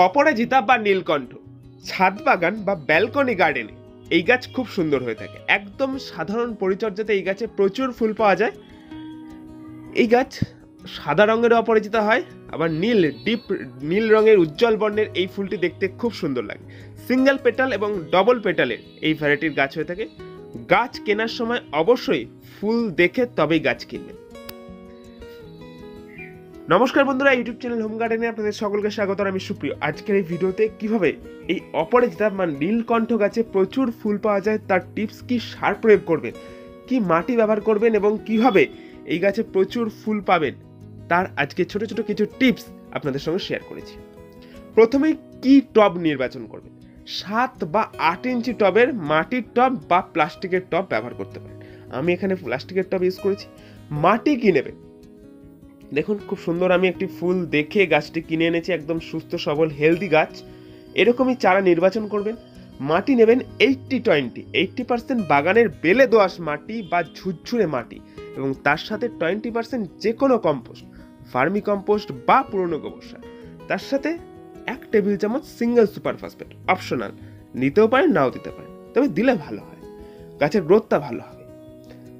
অপরাজিতা বা নীলকণ্ঠ ছাদ বাগান বা ব্যালকনি গার্ডেনে এই গাছ খুব সুন্দর হয়ে থাকে। একদম সাধারণ পরিচর্যাতে এই গাছে প্রচুর ফুল পাওয়া যায়। এই গাছ সাদা রঙের অপরাজিতা হয়, আবার ডিপ নীল রঙের উজ্জ্বল বর্ণের এই ফুলটি দেখতে খুব সুন্দর লাগে। সিঙ্গেল পেটাল এবং ডবল পেটালের এই ভ্যারাইটির গাছ হয়ে থাকে। গাছ কেনার সময় অবশ্যই ফুল দেখে তবেই গাছ কিনবেন। নমস্কার বন্ধুরা, ইউটিউব চ্যানেল হোম গার্ডেনে আপনাদের সকলকে স্বাগত। আমি সুপ্রিয়। আজকের এই ভিডিওতে কিভাবে এই অপরাজিতা মানে নীলকণ্ঠ গাছে প্রচুর ফুল পাওয়া যায় তার টিপস, কি সার প্রয়োগ করবেন, কি মাটি ব্যবহার করবেন এবং কিভাবে এই গাছে প্রচুর ফুল পাবেন তার আজকে ছোট ছোট কিছু টিপস আপনাদের সঙ্গে শেয়ার করেছি। প্রথমেই কি টব নির্বাচন করবেন। 7 বা 8 ইঞ্চি টবের মাটির টব বা প্লাস্টিকের টব ব্যবহার করতে পারেন। আমি এখানে প্লাস্টিকের টব ইউজ করেছি। মাটি কি নেবেন, দেখুন খুব সুন্দর আমি একটি ফুল দেখে গাছটি কিনে এনেছি, একদম সুস্থ সবল হেলদি গাছ। এরকমই চারা নির্বাচন করবেন। মাটি নেবেন 80-20, 80% বাগানের বেলে দোআঁশ মাটি বা ঝুরঝুরে মাটি এবং তার সাথে 20% যে কোনো কম্পোস্ট, ফার্মি কম্পোস্ট বা পুরনো গোবর সার, তার সাথে 1 টেবিল চামচ সিঙ্গেল সুপার ফসফেট। অপশনাল, নিতেও পারেন নাও দিতে পারেন, তবে দিলে ভালো হয়, গাছের গ্রোথটা ভালো হবে।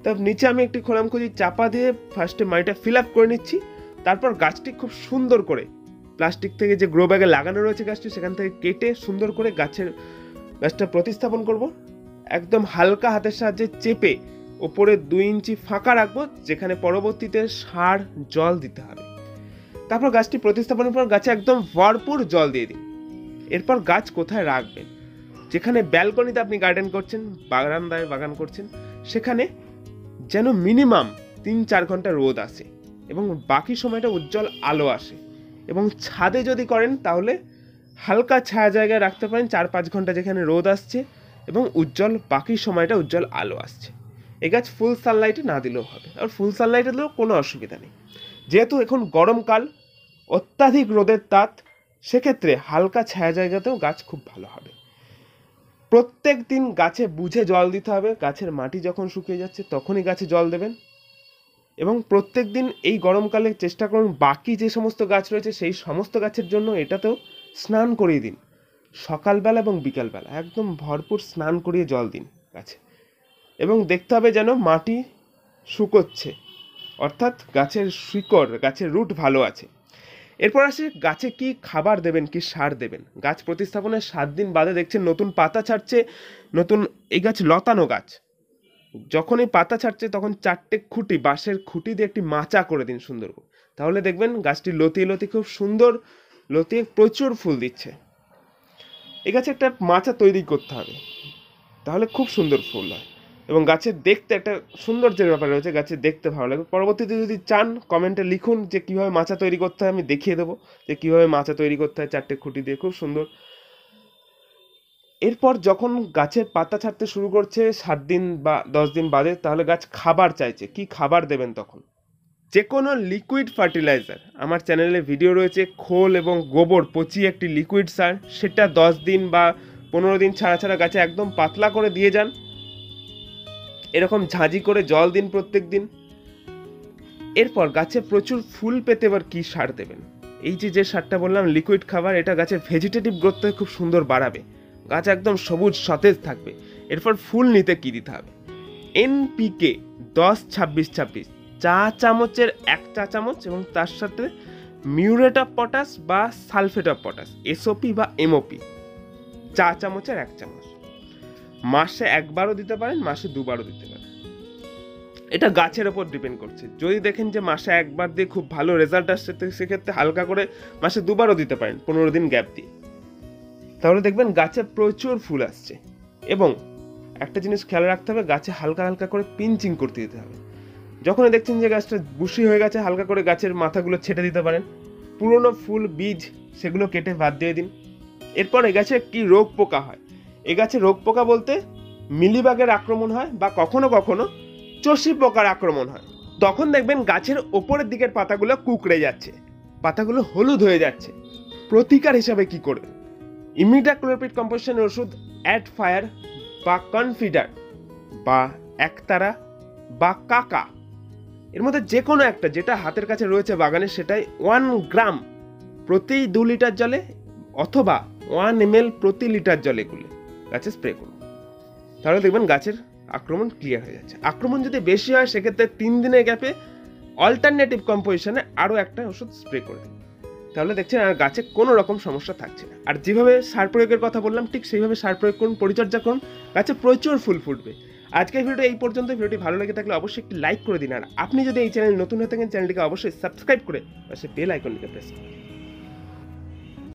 তারপর নিচে আমি একটি খোলামখুলি চাপা দিয়ে ফার্স্টে মাটিটা ফিল আপ করে নিচ্ছি। তারপর গাছটি খুব সুন্দর করে প্লাস্টিক থেকে যে গ্রো ব্যাগে লাগানো রয়েছে গাছটি, সেখান থেকে কেটে সুন্দর করে গাছটা প্রতিস্থাপন করব। একদম হালকা হাতের সাহায্যে চেপে ওপরে 2 ইঞ্চি ফাঁকা রাখবো, যেখানে পরবর্তীতে সার জল দিতে হবে। তারপর গাছটি প্রতিস্থাপনের পর গাছে একদম ভরপুর জল দিয়ে দিন। এরপর গাছ কোথায় রাখবেন, যেখানে ব্যালকনিতে আপনি গার্ডেন করছেন, বারান্দায় বাগান করছেন, সেখানে যেন মিনিমাম 3-4 ঘন্টা রোদ আসে এবং বাকি সময়টা উজ্জ্বল আলো আসে। এবং ছাদে যদি করেন তাহলে হালকা ছায়া জায়গায় রাখতে পারেন 4-5 ঘন্টা, যেখানে রোদ আসছে এবং বাকি সময়টা উজ্জ্বল আলো আসছে। এই গাছ ফুল সানলাইটে না দিলেও হবে, আর ফুল সানলাইটে দিলেও কোনো অসুবিধা নেই। যেহেতু এখন গরমকাল, অত্যাধিক রোদের তাপ, সেক্ষেত্রে হালকা ছায়া জায়গাতেও গাছ খুব ভালো হবে। প্রত্যেক দিন গাছে বুঝে জল দিতে হবে। গাছের মাটি যখন শুকিয়ে যাচ্ছে তখনই গাছে জল দেবেন। এবং প্রত্যেক দিন এই গরমকালে চেষ্টা করুন বাকি যে সমস্ত গাছ রয়েছে সেই সমস্ত গাছের জন্য এটাতেও স্নান করিয়ে দিন। সকালবেলা এবং বিকালবেলা একদম ভরপুর স্নান করিয়ে জল দিন গাছে। এবং দেখতে হবে যেন মাটি শুকোচ্ছে, অর্থাৎ গাছের শিকড়, গাছের রুট ভালো আছে। এরপর আসি গাছে কি খাবার দেবেন, কি সার দেবেন। গাছ প্রতিস্থাপনের 7 দিন বাদে দেখছেন নতুন পাতা ছাড়ছে। এই গাছ লতানো গাছ, যখন এই পাতা ছাড়ছে তখন 4টে খুঁটি, বাঁশের খুঁটি দিয়ে একটি মাচা করে দিন সুন্দর করে। তাহলে দেখবেন গাছটি লতিয়ে লতিয়ে খুব সুন্দর লতিয়ে প্রচুর ফুল দিচ্ছে। এই গাছে একটা মাচা তৈরি করতে হবে, তাহলে খুব সুন্দর ফুল হয় এবং গাছের দেখতে একটা সৌন্দর্যের ব্যাপার রয়েছে, গাছের দেখতে ভালো লাগবে। পরবর্তীতে যদি চান কমেন্টে লিখুন যে কীভাবে মাচা তৈরি করতে হয়, আমি দেখিয়ে দেবো যে কীভাবে মাচা তৈরি করতে হয় 4টে খুঁটি দিয়ে, খুব সুন্দর। এরপর যখন গাছের পাতা ছাড়তে শুরু করছে 7 দিন বা 10 দিন বাদে, তাহলে গাছ খাবার চাইছে। কি খাবার দেবেন তখন? যে কোনো লিকুইড ফার্টিলাইজার, আমার চ্যানেলে ভিডিও রয়েছে, খোল এবং গোবর পচিয়ে একটি লিকুইড সার, সেটা 10 দিন বা 15 দিন ছাড়া ছাড়া গাছে একদম পাতলা করে দিয়ে যান। এরকম ঝাঁঝি করে জল দিন প্রত্যেক দিন। এরপর গাছে প্রচুর ফুল পেতে এবার কি সার দেবেন। এই যে সারটা বললাম লিকুইড খাবার, এটা গাছের ভেজিটেটিভ গ্রোথকে খুব সুন্দর বাড়াবে, গাছ একদম সবুজ সতেজ থাকবে। এরপর ফুল নিতে কি দিতে হবে। NPK 10-26-26 চা চামচের 1 চা চামচ এবং তার সাথে মিউরেট অফ পটাশ বা সালফেট অফ পটাশ, SOP বা MOP চা চামচের 1 চামচ। মাসে 1 বারও দিতে পারেন, মাসে 2 বারও দিতে পারেন। এটা গাছের ওপর ডিপেন্ড করছে। যদি দেখেন যে মাসে 1 বার দিয়ে খুব ভালো রেজাল্ট আসছে, সেক্ষেত্রে হালকা করে মাসে 2 বারও দিতে পারেন 15 দিন গ্যাপ দিয়ে, তাহলে দেখবেন গাছে প্রচুর ফুল আসছে। এবং একটা জিনিস খেয়াল রাখতে হবে, গাছে হালকা হালকা করে পিঞ্চিং করতে দিতে হবে। যখনই দেখছেন যে গাছটা বুশি হয়ে গেছে, হালকা করে গাছের মাথাগুলো ছেটে দিতে পারেন। পুরনো ফুল বীজ সেগুলো কেটে বাদ দিয়ে দিন। এরপর এই গাছে কি রোগ পোকা হয়। এই গাছে রোগ পোকা বলতে মিলিবাগের আক্রমণ হয় বা কখনো কখনো চষি পোকার আক্রমণ হয়। তখন দেখবেন গাছের ওপরের দিকের পাতাগুলো কুঁকড়ে যাচ্ছে, পাতাগুলো হলুদ হয়ে যাচ্ছে। প্রতিকার হিসাবে কি করবেন। ইমিডাক্লোপিড কম্পোজিশনের ওষুধ অ্যাডফায়ার বা কনফিডার বা একতারা বা কাকা, এর মধ্যে যে কোনো একটা যেটা হাতের কাছে রয়েছে বাগানে, সেটাই 1 গ্রাম প্রতি 2 লিটার জলে অথবা 1 ml প্রতি লিটার জলে গুলে গাছে স্প্রে করুন। তাহলে দেখবেন গাছের আক্রমণ ক্লিয়ার হয়ে যাচ্ছে। আক্রমণ যদি বেশি হয় সেক্ষেত্রে 3 দিনের গ্যাপে অল্টারনেটিভ কম্পোজিশনে আরও একটা ওষুধ স্প্রে করে দিন। তাহলে দেখছেন আর গাছে কোনো রকম সমস্যা থাকছে না। আর যেভাবে সার প্রয়োগের কথা বললাম ঠিক সেইভাবে সার প্রয়োগ করুন, পরিচর্যা করুন, গাছে প্রচুর ফুল ফুটবে। আজকের ভিডিওটা এই পর্যন্ত। ভিডিওটি ভালো লেগে থাকলে অবশ্যই একটি লাইক করে দিন। আর আপনি যদি এই চ্যানেল নতুন হয়ে থাকেন চ্যানেলটিকে অবশ্যই সাবস্ক্রাইব করে পাশে বেল আইকনটিকে প্রেস করুন।